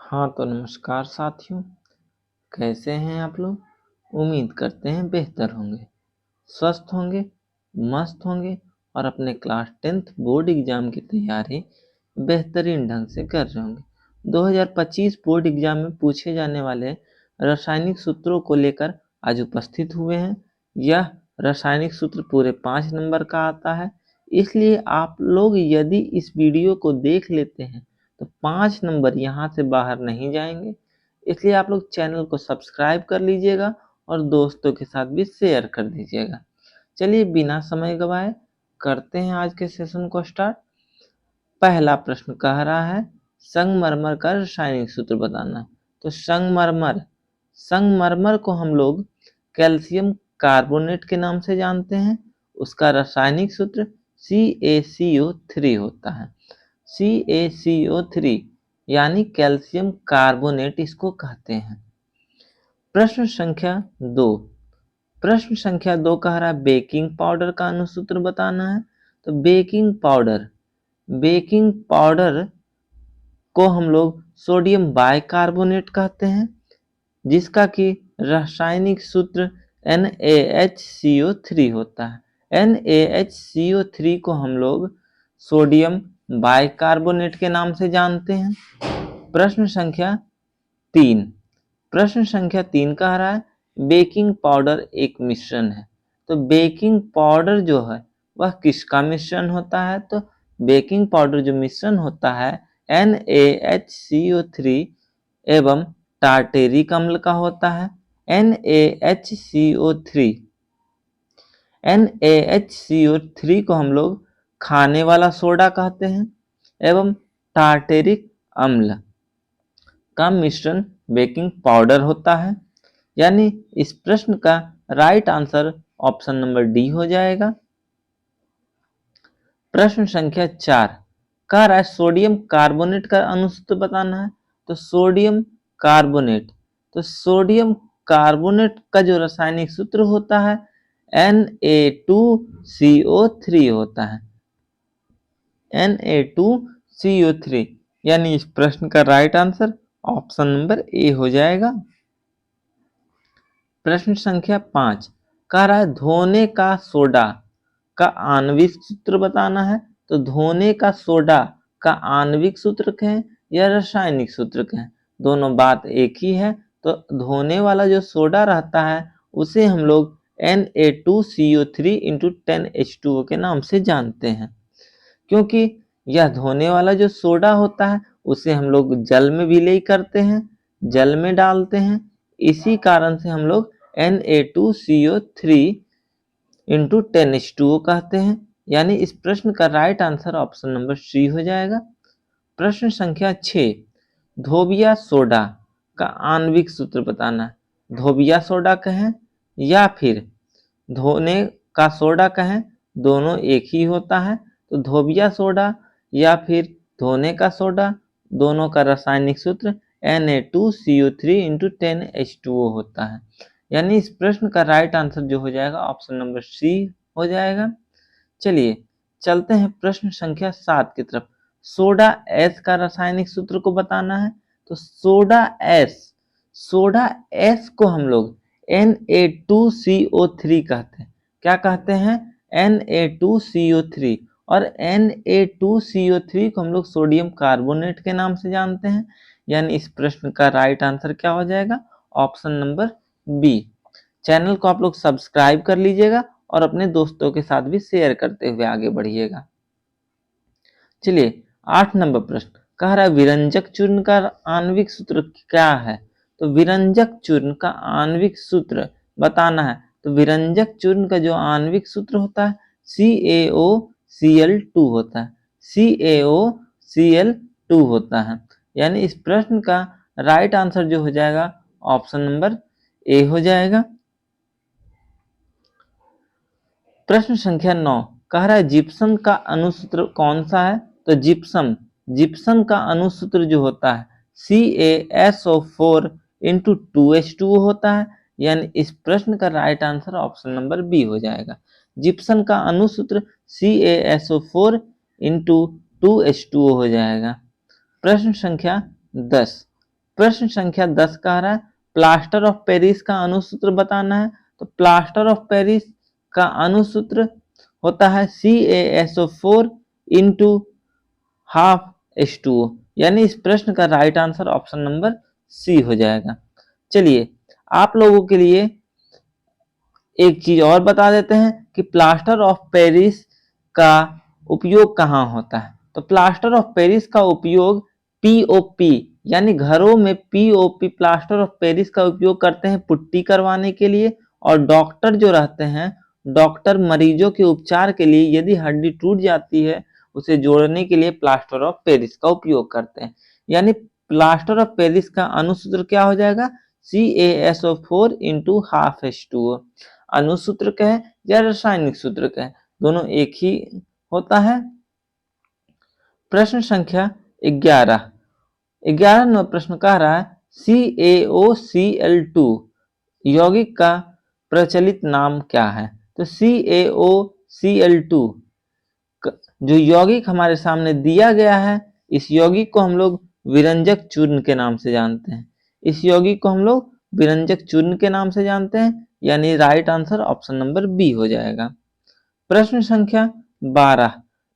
हाँ तो नमस्कार साथियों, कैसे हैं आप लोग। उम्मीद करते हैं बेहतर होंगे, स्वस्थ होंगे, मस्त होंगे और अपने क्लास 10th बोर्ड एग्जाम की तैयारी बेहतरीन ढंग से कर रहे होंगे। 2025 बोर्ड एग्जाम में पूछे जाने वाले रासायनिक सूत्रों को लेकर आज उपस्थित हुए हैं। यह रासायनिक सूत्र पूरे 5 नंबर का आता है, इसलिए आप लोग यदि इस वीडियो को देख लेते हैं तो 5 नंबर यहाँ से बाहर नहीं जाएंगे। इसलिए आप लोग चैनल को सब्सक्राइब कर लीजिएगा और दोस्तों के साथ भी शेयर कर दीजिएगा। चलिए बिना समय गवाए करते हैं आज के सेशन को स्टार्ट। पहला प्रश्न कह रहा है संगमरमर का रासायनिक सूत्र बताना। तो संगमरमर को हम लोग कैल्शियम कार्बोनेट के नाम से जानते हैं। उसका रासायनिक सूत्र CaCO3 होता है। CaCO3 यानी कैल्शियम कार्बोनेट इसको कहते हैं। प्रश्न संख्या 2 कह रहा है बेकिंग पाउडर का अनुसूत्र बताना है। तो बेकिंग पाउडर को हम लोग सोडियम बाइकार्बोनेट कहते हैं, जिसका कि रासायनिक सूत्र NaHCO3 होता है। NaHCO3 को हम लोग सोडियम बाइकार्बोनेट के नाम से जानते हैं। प्रश्न संख्या 3 कह रहा है बेकिंग पाउडर एक मिश्रण है। तो बेकिंग पाउडर जो है वह किसका मिश्रण होता है। तो बेकिंग पाउडर जो मिश्रण होता है NaHCO3 एवं टार्टेरिक अम्ल का होता है। NaHCO3 को हम लोग खाने वाला सोडा कहते हैं एवं टार्टेरिक अम्ल का मिश्रण बेकिंग पाउडर होता है। यानी इस प्रश्न का right answer option number D हो जाएगा। प्रश्न संख्या 4 कह रहा है सोडियम कार्बोनेट का अनुसूत्र बताना है। तो सोडियम कार्बोनेट का जो रासायनिक सूत्र होता है Na2CO3 होता है। Na2CO3 यानी इस प्रश्न का right answer option number A हो जाएगा। प्रश्न संख्या 5 कह रहा है धोने का सोडा का आणविक सूत्र बताना है। तो धोने का सोडा का आणविक सूत्र कहें या रासायनिक सूत्र कहें, दोनों बात एक ही है। तो धोने वाला जो सोडा रहता है उसे हम लोग Na2CO3 × 10H2O के नाम से जानते हैं, क्योंकि यह धोने वाला जो सोडा होता है उसे हम लोग जल में विलय करते हैं, जल में डालते हैं। इसी कारण से हम लोग Na2CO3 × 10H2O कहते हैं। यानी इस प्रश्न का right answer option number C हो जाएगा। प्रश्न संख्या 6 धोबिया सोडा का आणविक सूत्र बताना है। धोबिया सोडा कहें या फिर धोने का सोडा कहें, दोनों एक ही होता है। तो धोबिया सोडा या फिर धोने का सोडा, दोनों का रासायनिक सूत्र Na2CO3 × 10H2O होता है। यानी इस प्रश्न का राइट आंसर जो हो जाएगा ऑप्शन नंबर सी हो जाएगा। चलिए चलते हैं प्रश्न संख्या 7 की तरफ। सोडा एस का रासायनिक सूत्र को बताना है। तो सोडा एस को हम लोग Na2CO3 कहते हैं। क्या कहते हैं? Na2CO3। और Na2CO3 को हम लोग सोडियम कार्बोनेट के नाम से जानते हैं। यानी इस प्रश्न का राइट आंसर क्या हो जाएगा? Option number B. चैनल को आप लोग सब्सक्राइब कर लीजिएगा और अपने दोस्तों के साथ भी शेयर करते हुए आगे बढ़िएगा। चलिए 8 नंबर प्रश्न कह रहा है विरंजक चूर्ण का आणविक सूत्र क्या है। तो विरंजक चूर्ण का आणविक सूत्र बताना है। तो विरंजक चूर्ण का जो आणविक सूत्र होता है CaOCl2 होता है। CaOCl2 होता है। यानी इस प्रश्न का राइट आंसर जो हो जाएगा ऑप्शन नंबर ए हो जाएगा। प्रश्न संख्या 9 कह रहा है जिप्सम का अनुसूत्र कौन सा है। तो जिप्सम का अनुसूत्र जो होता है CaSO4 × 2H2O होता है। यानी इस प्रश्न का right answer option number B हो जाएगा। जिप्सम का अनुसूत्र CaSO4 × 2H2O हो जाएगा। प्रश्न संख्या 10 प्रश्न संख्या 10 कह रहा है प्लास्टर ऑफ पेरिस का अणुसूत्र बताना है। तो प्लास्टर ऑफ पेरिस का अणुसूत्र होता है CaSO4 इंटू हाफ H2O, यानी इस प्रश्न का right answer option number C हो जाएगा। चलिए आप लोगों के लिए एक चीज और बता देते हैं कि प्लास्टर ऑफ पेरिस का उपयोग कहाँ होता है। तो प्लास्टर ऑफ पेरिस का उपयोग पीओपी यानी घरों में पीओपी प्लास्टर ऑफ पेरिस का उपयोग करते हैं पुट्टी करवाने के लिए, और डॉक्टर जो रहते हैं डॉक्टर मरीजों के उपचार के लिए यदि हड्डी टूट जाती है उसे जोड़ने के लिए प्लास्टर ऑफ पेरिस का उपयोग करते हैं। यानी प्लास्टर ऑफ पेरिस का अणुसूत्र क्या हो जाएगा CaSO4 इंटू हाफ H2O। अणुसूत्र का है या रासायनिक सूत्र का है, दोनों एक ही होता है। प्रश्न संख्या 11 नंबर प्रश्न कह रहा है CaOCl2 यौगिक का प्रचलित नाम क्या है। तो CaOCl2 जो यौगिक हमारे सामने दिया गया है, इस यौगिक को हम लोग विरंजक चूर्ण के नाम से जानते हैं। इस यौगिक को हम लोग विरंजक चूर्ण के नाम से जानते हैं, यानी right answer option number B हो जाएगा। प्रश्न संख्या 12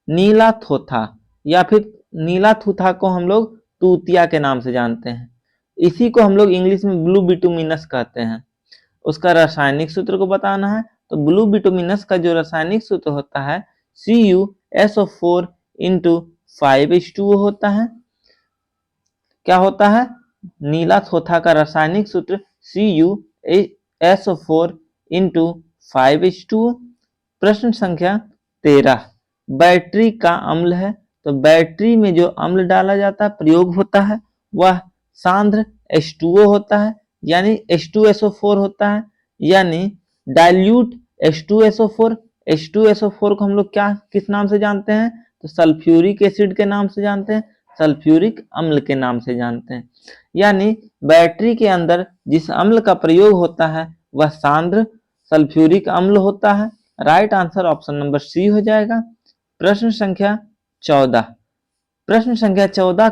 नीला थोथा या फिर नीला थूथा को हम लोग तूतिया के नाम से जानते हैं। इसी को हम लोग इंग्लिश में ब्लू बिटुमिनस कहते हैं। उसका रासायनिक सूत्र को बताना है। तो ब्लू बिटुमिनस का जो रासायनिक सूत्र होता है CuSO4 इंटू 5H2O होता है। क्या होता है नीला थोथा का रासायनिक सूत्र CuSO4 इंटू 5H2O। प्रश्न संख्या 13 बैटरी का अम्ल है। तो बैटरी में जो अम्ल डाला जाता है प्रयोग होता है वह सांद्र H2O होता है, यानी H2SO4 होता है, यानी डाइल्यूट H2SO4। H2SO4 को हम लोग क्या किस नाम से जानते हैं। तो सल्फ्यूरिक एसिड के नाम से जानते हैं, सल्फ्यूरिक अम्ल के नाम से जानते हैं। यानी बैटरी के अंदर जिस अम्ल का प्रयोग होता है वह सांद्र सल्फ्यूरिक अम्ल होता है। Right answer option number C हो जाएगा। प्रश्न संख्या 14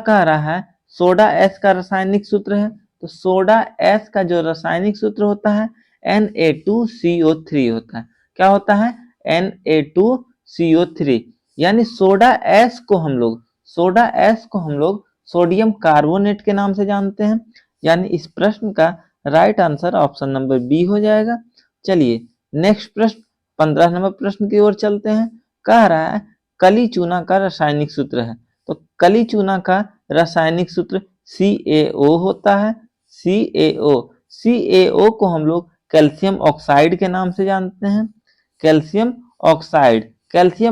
कह रहा है सोडा एस का रासायनिक सूत्र है। तो सोडा एस का जो रासायनिक सूत्र होता है Na2CO3 होता है। क्या होता है Na2CO3, यानी सोडा एस को हम लोग सोडियम कार्बोनेट के नाम से जानते हैं। यानी इस प्रश्न का right answer option number B हो जाएगा। चलिए नेक्स्ट प्रश्न 15 नंबर प्रश्न की ओर चलते हैं। कह रहा है कली चूना का रासायनिक सूत्र है। तो कली चूना का रासायनिक सूत्र CaO होता है। CaO को हम लोग कैल्शियम ऑक्साइड के नाम से जानते हैं। कैल्शियम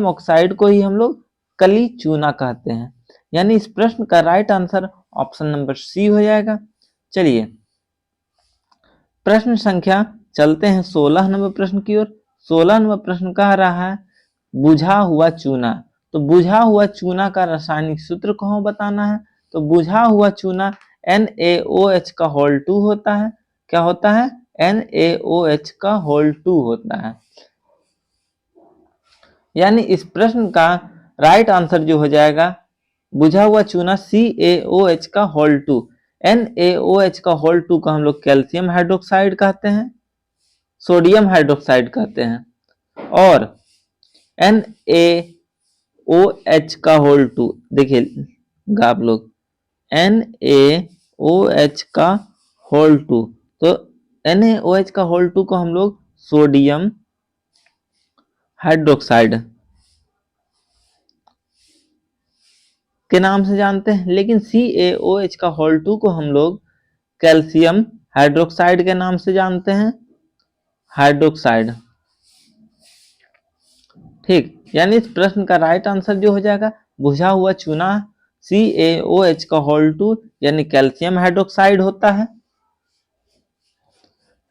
ऑक्साइड को ही हम लोग कली चूना कहते हैं। यानी इस प्रश्न का right answer option number C हो जाएगा। चलिए प्रश्न संख्या चलते हैं 16 नंबर प्रश्न की ओर। 16 नंबर प्रश्न कह रहा है बुझा हुआ चूना। तो बुझा हुआ चूना का रासायनिक सूत्र को बताना है। तो बुझा हुआ चूना NaOH का होल 2 होता है। क्या होता है NaOH का होल 2 होता है। यानी इस प्रश्न का राइट आंसर जो हो जाएगा बुझा हुआ चूना CaOH का होल 2। NaOH का होल 2 का हम लोग कैल्शियम हाइड्रोक्साइड कहते हैं, सोडियम हाइड्रोक्साइड कहते हैं, और NaOH का होल 2 देखिएगा आप लोग NaOH का होल 2। तो NaOH का होल 2 को हम लोग सोडियम हाइड्रोक्साइड के नाम से जानते हैं, लेकिन CaOH का होल 2 को हम लोग कैल्शियम हाइड्रोक्साइड के नाम से जानते हैं, हाइड्रोक्साइड। ठीक, यानी इस प्रश्न का राइट आंसर जो हो जाएगा बुझा हुआ चूना CaOH का होल 2 यानी कैल्शियम हाइड्रोक्साइड होता है।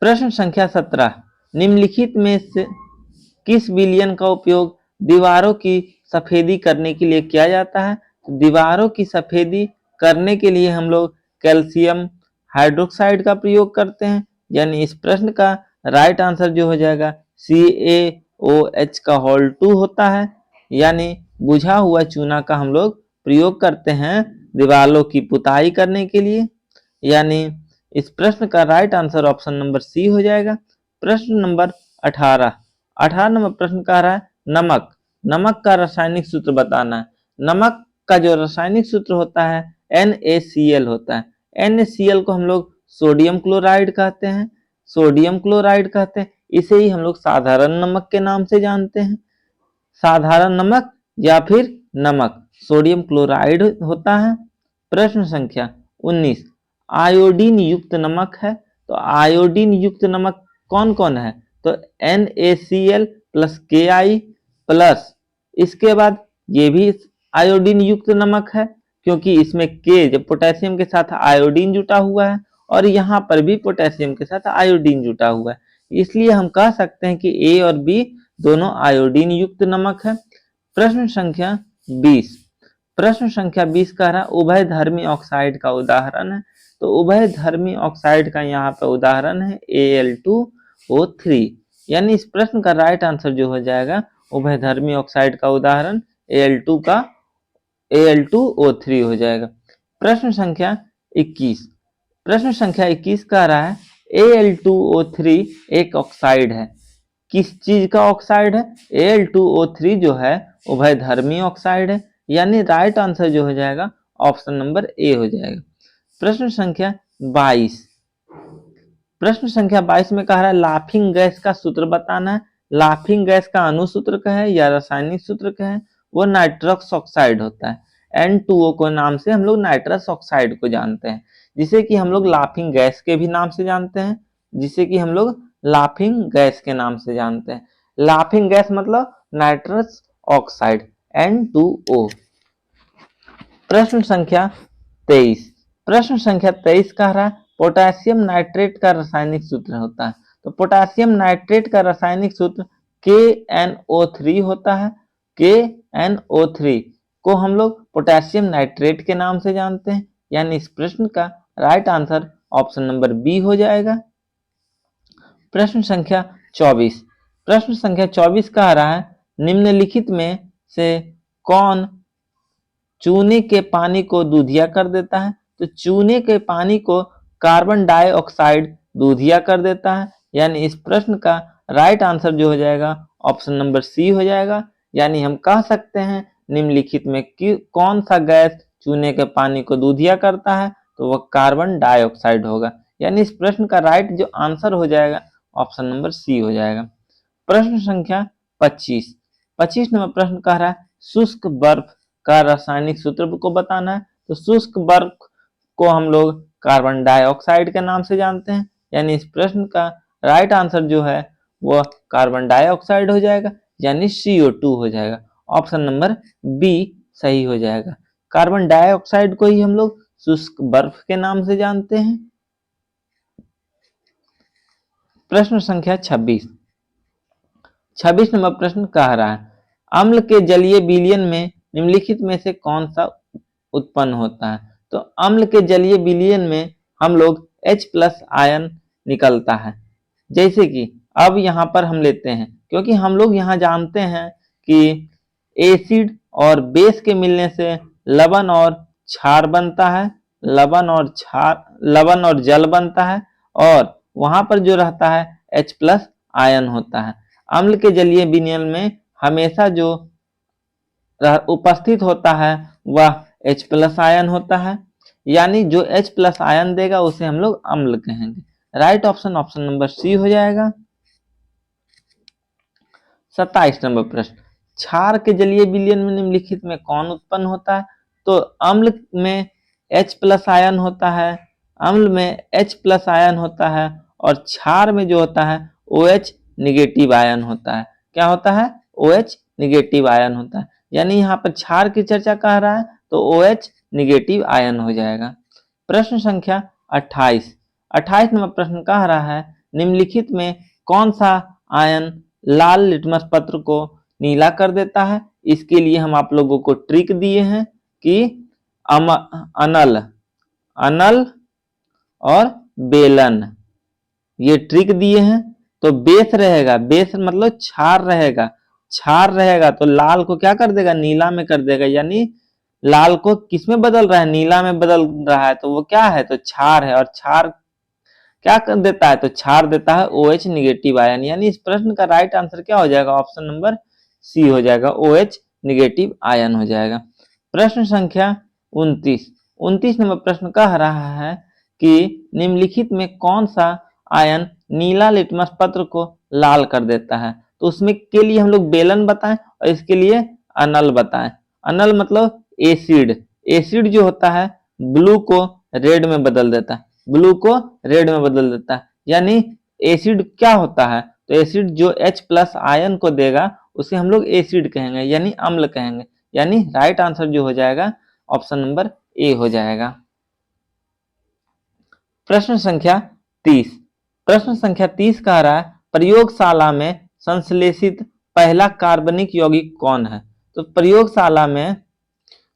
प्रश्न संख्या 17 निम्नलिखित में से किस विलयन का उपयोग दीवारों की सफेदी करने के लिए किया जाता है। तो दीवारों की सफेदी करने के लिए हम लोग कैल्शियम हाइड्रोक्साइड का प्रयोग करते हैं। यानी इस प्रश्न का राइट आंसर जो हो जाएगा CaOH का होल 2 होता है। यानी बुझा हुआ चूना का हम लोग प्रयोग करते हैं दीवारों की पुताई करने के लिए। यानी इस प्रश्न का right answer option number C हो जाएगा। प्रश्न नंबर 18। 18 नंबर प्रश्न कह रहा है नमक। नमक का रासायनिक सूत्र बताना है। नमक का जो रासायनिक सूत्र होता है NaCl होता है। NaCl को हम लोग सोडियम क्लोराइड कहते हैं। सोडियम क्लोराइड कहते हैं, इसे ही हम लोग साधारण नमक के नाम से जानते हैं। साधारण नमक या फिर नमक सोडियम क्लोराइड होता है। प्रश्न संख्या 19। आयोडीन युक्त नमक है, तो आयोडीन युक्त नमक कौन कौन है? तो NaCl प्लस Ki प्लस, इसके बाद ये भी आयोडीन युक्त नमक है क्योंकि इसमें K जब पोटेशियम के साथ आयोडीन जुटा हुआ है और यहाँ पर भी पोटेशियम के साथ आयोडीन जुटा हुआ है, इसलिए हम कह सकते हैं कि A और B दोनों आयोडीन युक्त नमक है। प्रश्न संख्या 20। प्रश्न संख्या 20 कह रहा है उभयधर्मी ऑक्साइड का उदाहरण है, तो उभयधर्मी ऑक्साइड का यहाँ पर उदाहरण है Al2O3, यानी इस प्रश्न का राइट आंसर जो हो जाएगा उभयधर्मी ऑक्साइड का उदाहरण Al2O3 हो जाएगा। प्रश्न संख्या 21। प्रश्न संख्या 21 कह रहा है Al2O3 एक ऑक्साइड है। किस चीज का ऑक्साइड है? Al2O3 जो है उभयधर्मी ऑक्साइड है, यानी राइट आंसर जो हो जाएगा ऑप्शन नंबर ए हो जाएगा। प्रश्न संख्या 22। प्रश्न संख्या 22 में कह रहा है लाफिंग गैस का सूत्र बताना है। लाफिंग गैस का अणुसूत्र क्या है या रासायनिक सूत्र क्या है? वो नाइट्रस ऑक्साइड होता है। N2O को नाम से हम लोग नाइट्रस ऑक्साइड को जानते हैं, जिसे कि हम लोग लाफिंग गैस के भी नाम से जानते हैं, जिसे कि हम लोग लाफिंग गैस के नाम से जानते हैं। लाफिंग गैस मतलब नाइट्रस ऑक्साइड N2O। प्रश्न संख्या 23। प्रश्न संख्या 23 कह रहा है पोटेशियम नाइट्रेट का रासायनिक सूत्र होता है, तो पोटेशियम नाइट्रेट का रासायनिक सूत्र KNO3 होता है। KNO3 को हम लोग पोटेशियम नाइट्रेट के नाम से जानते हैं, यानी इस प्रश्न का right answer option number B हो जाएगा। प्रश्न संख्या 24। प्रश्न संख्या 24 कह रहा है निम्नलिखित में से कौन चूने के पानी को दूधिया कर देता है? तो चूने के पानी को कार्बन डाइऑक्साइड दूधिया कर देता है, यानी इस प्रश्न का राइट आंसर जो हो जाएगा ऑप्शन नंबर सी हो जाएगा। यानी हम कह सकते हैं निम्नलिखित में कौन सा गैस चूने के पानी को दूधिया करता है? तो वह कार्बन डाइऑक्साइड होगा, यानी इस प्रश्न का राइट जो आंसर हो जाएगा ऑप्शन नंबर सी हो जाएगा। प्रश्न संख्या 25। 25 नंबर प्रश्न कह रहा है शुष्क बर्फ का रासायनिक सूत्र को बताना है, तो शुष्क बर्फ को हम लोग कार्बन डाइऑक्साइड के नाम से जानते हैं, यानी इस प्रश्न का राइट आंसर जो है वह कार्बन डाइऑक्साइड हो जाएगा, यानी CO2 हो जाएगा। ऑप्शन नंबर बी सही हो जाएगा। कार्बन डाइऑक्साइड को ही हम लोग शुष्क बर्फ के नाम से जानते हैं। प्रश्न संख्या 26। 26 नंबर प्रश्न कह रहा है अम्ल के जलीय विलयन में निम्नलिखित में से कौन सा उत्पन्न होता है? तो अम्ल के जलीय विलयन में हम लोग H+ आयन निकलता है, जैसे कि अब यहाँ पर हम लेते हैं, क्योंकि हम लोग यहाँ जानते हैं कि एसिड और बेस के मिलने से लवण और क्षार बनता है, लवण और जल बनता है, और वहां पर जो रहता है H+ आयन होता है। अम्ल के जलीय विलयन में हमेशा जो उपस्थित होता है वह H+ आयन होता है, यानी जो H+ आयन देगा उसे हम लोग अम्ल कहेंगे। Right option option number C हो जाएगा। 27 नंबर प्रश्न क्षार के जलीय विलयन में निम्नलिखित में कौन उत्पन्न होता है? तो अम्ल में H+ आयन होता है, अम्ल में H+ आयन होता है, और क्षार में जो होता है OH निगेटिव आयन होता है। क्या होता है? OH निगेटिव आयन होता है, यानी यहाँ पर क्षार की चर्चा कर रहा है तो OH निगेटिव आयन हो जाएगा। प्रश्न संख्या 28। 28 नंबर प्रश्न कह रहा है निम्नलिखित में कौन सा आयन लाल लिटमस पत्र को नीला कर देता है? इसके लिए हम आप लोगों को ट्रिक दिए हैं कि अनल और बेलन, ये ट्रिक दिए हैं। तो बेस रहेगा, बेस मतलब क्षार रहेगा, क्षार रहेगा तो लाल को क्या कर देगा? नीला में कर देगा, यानी लाल को किसमें बदल रहा है, नीला में बदल रहा है, तो वो क्या है, तो क्षार है। और क्षार क्या कर देता है, तो क्षार देता है OH निगेटिव आयन। यानी इस प्रश्न का राइट आंसर क्या हो जाएगा, ऑप्शन नंबर सी हो जाएगा, OH निगेटिव आयन हो जाएगा। प्रश्न संख्या 29 नंबर प्रश्न कह रहा है कि निम्नलिखित में कौन सा आयन नीला लिटमस पत्र को लाल कर देता है। तो उसमें के लिए हम लोग बेलन बताएं और इसके लिए अनल बताएं। अनल मतलब एसिड। एसिड जो होता है ब्लू को रेड में बदल देता है, ब्लू को रेड में बदल देता है। यानी एसिड क्या होता है, तो एसिड जो H+ आयन को देगा उसे हम लोग एसिड कहेंगे, यानी अम्ल कहेंगे। यानी राइट आंसर जो हो जाएगा ऑप्शन नंबर ए हो जाएगा। प्रश्न संख्या 30 प्रश्न संख्या 30 कह रहा है प्रयोगशाला में संश्लेषित पहला कार्बनिक यौगिक कौन है। तो प्रयोगशाला में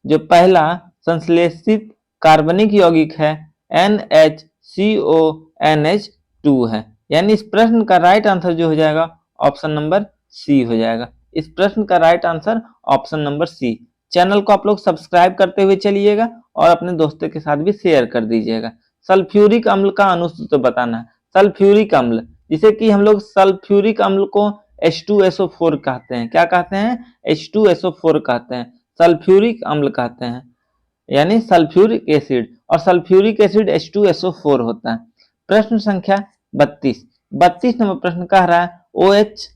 जो पहला संश्लेषित कार्बनिक यौगिक है NHCONH2 है। यानी इस प्रश्न का राइट आंसर जो हो जाएगा ऑप्शन नंबर सी हो जाएगा। इस प्रश्न का right answer option number C. Channel को आप लोग सब्सक्राइब करते हुए चलिएगा और अपने दोस्तों के साथ भी शेयर कर दीजिएगा। सल्फ्यूरिक अम्ल का अनुसूत्र बताना है। सल्फ्यूरिक अम्ल, जिसे कि हम लोग सल्फ्यूरिक अम्ल को H2SO4 कहते हैं। क्या कहते हैं, H2SO4 कहते हैं, सल्फ्यूरिक अम्ल कहते हैं, यानी सल्फ्यूरिक एसिड। और सल्फ्यूरिक एसिड H2SO4 होता है। प्रश्न संख्या 32 नंबर प्रश्न कह रहा है OH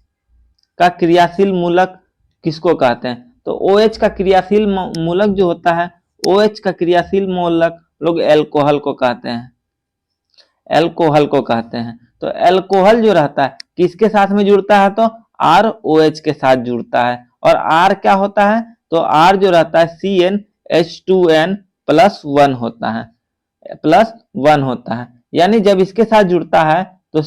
का क्रियाशील मूलक किसको कहते हैं। तो OH का क्रियाशील मूलक जो होता है, OH का क्रियाशील मूलक लोग एल्कोहल को कहते हैं, एल्कोहल को कहते हैं। तो एल्कोहल जो रहता है किसके साथ में जुड़ता है, तो ROH के साथ जुड़ता है। और R क्या होता है, तो R जो रहता है CnH2n+1 होता है, +1 होता है। यानी जब इसके साथ जुड़ता है तो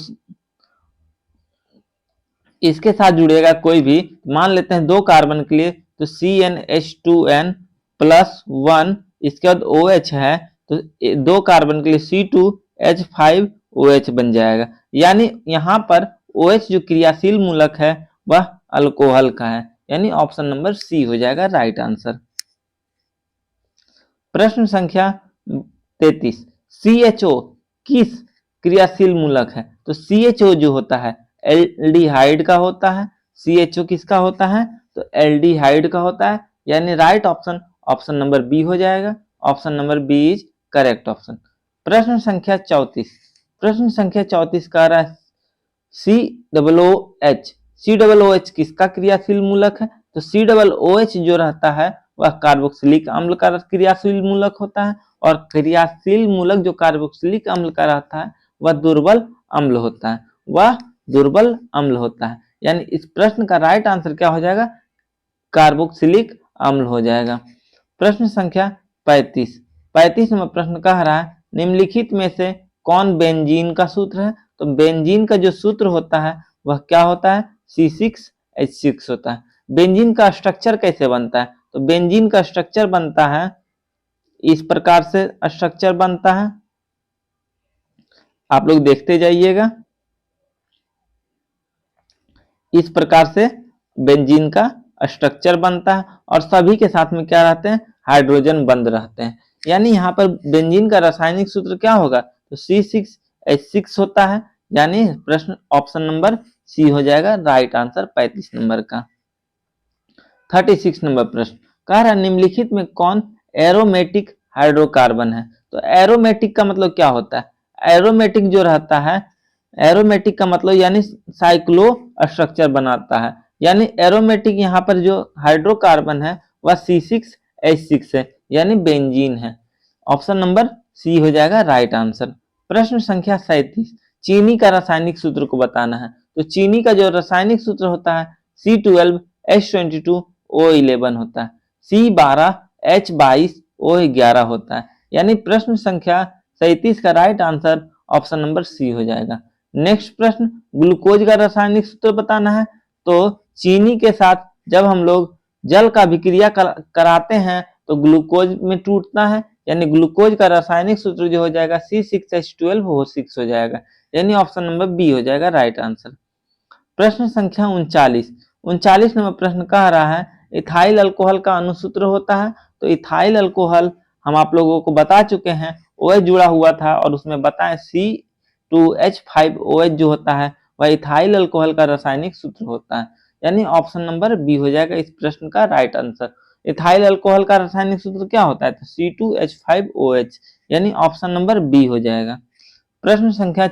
इसके साथ जुड़ेगा कोई भी, मान लेते हैं 2 कार्बन के लिए, तो CnH2n+1, इसके बाद OH है तो 2 कार्बन के लिए C2H5OH बन जाएगा। यानी यहाँ पर OH जो क्रियाशील मूलक है वह अल्कोहल का है। यानी ऑप्शन नंबर सी हो जाएगा राइट आंसर। प्रश्न संख्या 33 CHO किस क्रियाशील मूलक है। तो CHO जो होता है एल्डिहाइड का होता है। CHO किसका होता है, तो एल्डिहाइड का होता है। यानी right option option number B हो जाएगा। Option number B is correct option. प्रश्न संख्या 34 कह रहा है COOH किसका क्रियाशील मूलक है। तो COOH जो रहता है वह कार्बोक्सिलिक अम्ल का क्रियाशील मूलक होता है। और क्रियाशील मूलक जो कार्बोक्सिलिक अम्ल का रहता है वह दुर्बल अम्ल होता है, वह दुर्बल अम्ल होता है। यानी इस प्रश्न का राइट आंसर क्या हो जाएगा, कार्बोक्सिलिक अम्ल हो जाएगा। प्रश्न संख्या 35 नंबर प्रश्न कह रहा है निम्नलिखित में से कौन बेंजीन का सूत्र है। तो बेंजीन का जो सूत्र होता है वह क्या होता है, C6H6 होता है। बेंजीन का स्ट्रक्चर कैसे बनता है, तो बेंजीन का स्ट्रक्चर बनता है इस प्रकार से, स्ट्रक्चर बनता है, आप लोग देखते जाइएगा। इस प्रकार से बेंजीन का स्ट्रक्चर बनता है और सभी के साथ में क्या रहते हैं, हाइड्रोजन बंद रहते हैं। यानी यहाँ पर बेंजीन का रासायनिक सूत्र क्या होगा, तो C6H6 होता है। यानी प्रश्न ऑप्शन नंबर सी हो जाएगा राइट आंसर 35 नंबर का। 36 नंबर प्रश्न कह रहा है निम्नलिखित में कौन एरोमेटिक हाइड्रोकार्बन है। तो एरोमेटिक का मतलब क्या होता है, एरोमेटिक जो रहता है, एरोमेटिक का मतलब यानी साइक्लो स्ट्रक्चर बनाता है। यानी एरोमेटिक यहाँ पर जो हाइड्रोकार्बन है वह C6H6 है, यानी बेंजीन है। ऑप्शन नंबर सी हो जाएगा राइट आंसर। प्रश्न संख्या 37 चीनी का रासायनिक सूत्र को बताना है। तो चीनी का जो रासायनिक सूत्र होता है C12H22O11 होता है, C12H22O11 होता है। यानी प्रश्न संख्या 37 का right answer option number C हो जाएगा। नेक्स्ट प्रश्न ग्लूकोज का रासायनिक सूत्र बताना है। तो चीनी के साथ जब हम लोग जल का विक्रिया कराते हैं तो ग्लूकोज में टूटता है। यानी ग्लूकोज का रासायनिक सूत्र जो हो जाएगा C6H12O6 हो जाएगा। यानी ऑप्शन नंबर बी हो जाएगा राइट आंसर। प्रश्न संख्या 39 नंबर प्रश्न कह रहा है इथाइल अल्कोहल का अनुसूत्र होता है। तो इथाइल अल्कोहल हम आप लोगों को बता चुके हैं, OH जुड़ा हुआ था और उसमें बताएं C2H5OH जो होता है वह इथाइल अल्कोहल का रासायनिक सूत्र होता है। यानी ऑप्शन नंबर बी हो जाएगा इस प्रश्न का राइट आंसर। इथाइल अल्कोहल का रासायनिक सूत्र क्या होता है? तो C2H5OH, यानी ऑप्शन नंबर बी हो जाएगा। प्रश्न संख्या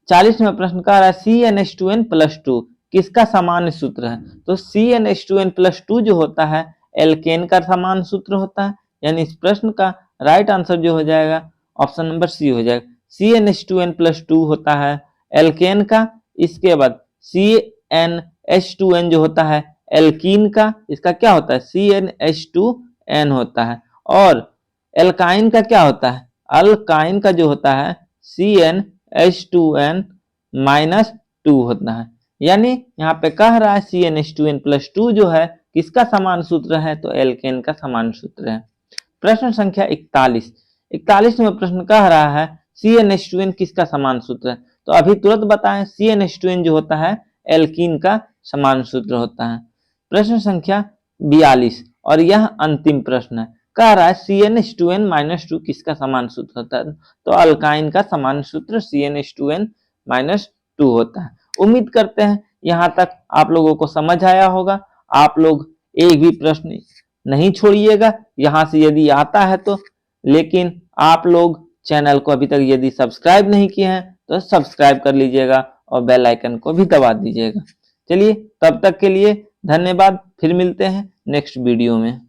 40वें प्रश्न का रहा है CnH2n+2 किसका सामान्य सूत्र है? तो CnH2n+2 जो होता है एल्केन का सामान्य सूत्र होता है। यानी इस प्रश्न का राइट आंसर जो हो जाएगा ऑप्शन नंबर सी हो जाएगा। CnH2n+2 होता है एल्केन का। इसके बाद CnH2n जो होता है एल्कीन का, इसका क्या होता है? CnH2n होता है। और एल्काइन का क्या होता है? अल्काइन का जो होता है CnH2n-2 होता है। यानी यहाँ पे कह रहा है CnH2n+2 जो है किसका समान सूत्र है? तो एल्केन का समान सूत्र है। प्रश्न संख्या 41वें प्रश्न कह रहा है CnH2n किसका समान सूत्र है? तो अभी तुरंत बताएं, CnH2n जो होता है एल्कीन का समान सूत्र होता है। प्रश्न संख्या 42 और यह अंतिम प्रश्न है, कह रहा है CnH2n-2 किसका समान सूत्र होता है? तो अल्काइन का समान सूत्र CnH2n-2 होता है। उम्मीद करते हैं यहाँ तक आप लोगों को समझ आया होगा। आप लोग एक भी प्रश्न नहीं छोड़िएगा यहाँ से यदि आता है तो। लेकिन आप लोग चैनल को अभी तक यदि सब्सक्राइब नहीं किए हैं तो सब्सक्राइब कर लीजिएगा और बेल आइकन को भी दबा दीजिएगा। चलिए तब तक के लिए धन्यवाद, फिर मिलते हैं नेक्स्ट वीडियो में।